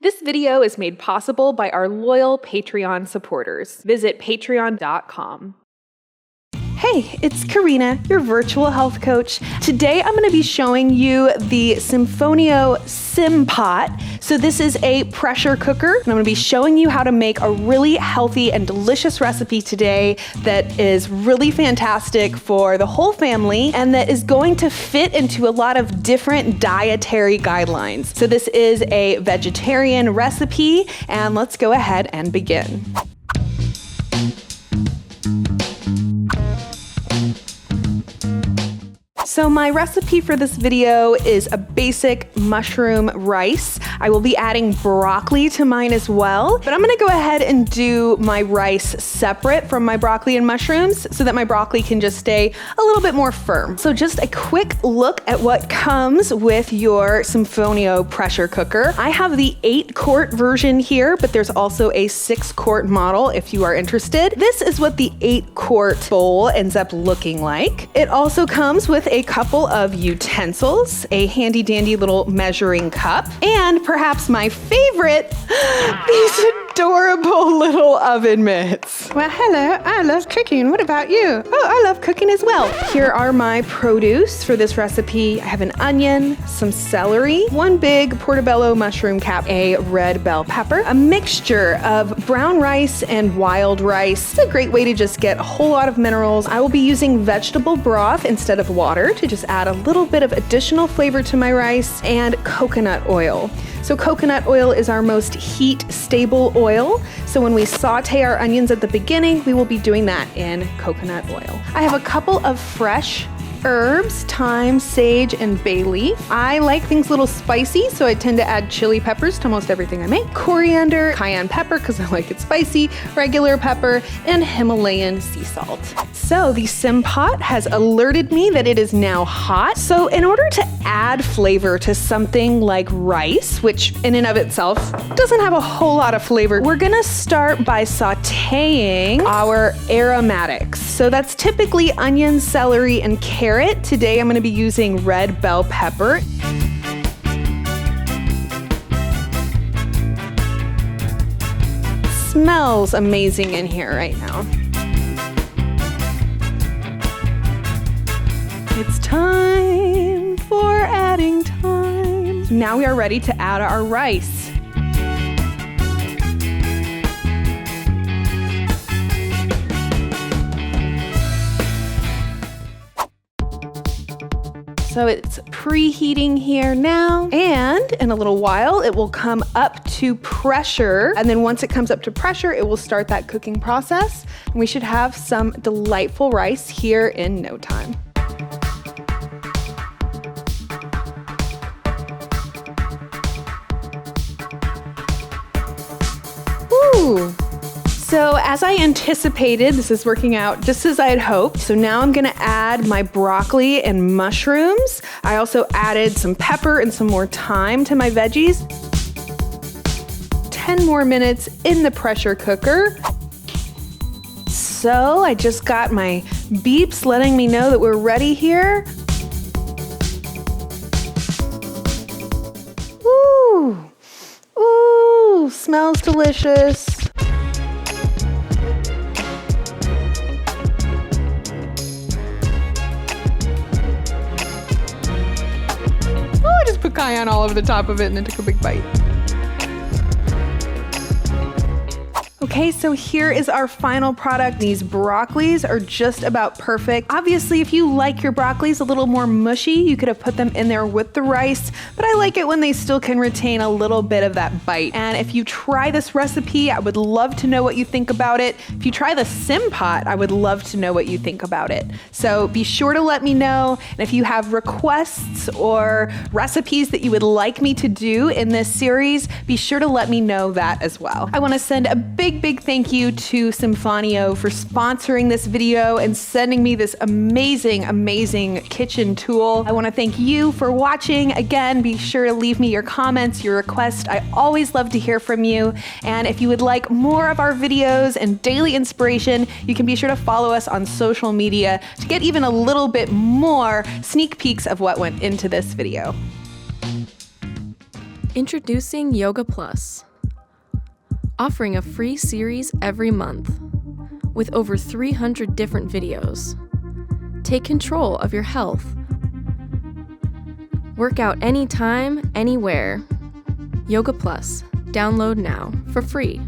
This video is made possible by our loyal Patreon supporters. Visit patreon.com. Hey, it's Corrina, your virtual health coach. Today I'm going to be showing you the Simfonio SimPot. So this is a pressure cooker, and I'm going to be showing you how to make a really healthy and delicious recipe today that is really fantastic for the whole family and that is going to fit into a lot of different dietary guidelines. So this is a vegetarian recipe, and let's go ahead and begin. So my recipe for this video is a basic mushroom rice. I will be adding broccoli to mine as well, but I'm gonna go ahead and do my rice separate from my broccoli and mushrooms so that my broccoli can just stay a little bit more firm. So just a quick look at what comes with your Simfonio pressure cooker. I have the 8-quart version here, but there's also a 6-quart model if you are interested. This is what the 8-quart bowl ends up looking like. It also comes with a couple of utensils, a handy dandy little measuring cup, and perhaps my favorite, these adorable little oven mitts. Well, hello, I love cooking. What about you? Oh, I love cooking as well. Here are my produce for this recipe. I have an onion, some celery, 1 big portobello mushroom cap, a red bell pepper, a mixture of brown rice and wild rice. It's a great way to just get a whole lot of minerals. I will be using vegetable broth instead of water to just add a little bit of additional flavor to my rice, and coconut oil. So coconut oil is our most heat-stable oil. So when we saute our onions at the beginning, we will be doing that in coconut oil. I have a couple of fresh herbs, thyme, sage, and bay leaf. I like things a little spicy, so I tend to add chili peppers to most everything I make. Coriander, cayenne pepper, because I like it spicy, regular pepper, and Himalayan sea salt. So the SimPot has alerted me that it is now hot. So in order to add flavor to something like rice, which in and of itself doesn't have a whole lot of flavor, we're gonna start by sauteing our aromatics. So that's typically onion, celery, and carrot. Today I'm going to be using red bell pepper. Smells amazing in here right now. It's time for adding time. Now we are ready to add our rice. So it's preheating here now, and in a little while it will come up to pressure, and then once it comes up to pressure it will start that cooking process, and we should have some delightful rice here in no time. Ooh. So as I anticipated, this is working out just as I had hoped. So now I'm gonna add my broccoli and mushrooms. I also added some pepper and some more thyme to my veggies. 10 more minutes in the pressure cooker. So I just got my beeps letting me know that we're ready here. Ooh, ooh, smells delicious. Put cayenne all over the top of it and then took a big bite. Okay, so here is our final product. These broccolis are just about perfect. Obviously, if you like your broccolis a little more mushy, you could have put them in there with the rice, but I like it when they still can retain a little bit of that bite. And if you try this recipe, I would love to know what you think about it. If you try the SimPot, I would love to know what you think about it. So be sure to let me know. And if you have requests or recipes that you would like me to do in this series, be sure to let me know that as well. I want to send a big thank you to Simfonio for sponsoring this video and sending me this amazing kitchen tool. I want to thank you for watching. Again, be sure to leave me your comments, your requests. I always love to hear from you. And if you would like more of our videos and daily inspiration, you can be sure to follow us on social media to get even a little bit more sneak peeks of what went into this video. Introducing Yoga Plus, offering a free series every month with over 300 different videos. Take control of your health. Work out anytime, anywhere. Yoga Plus. Download now for free.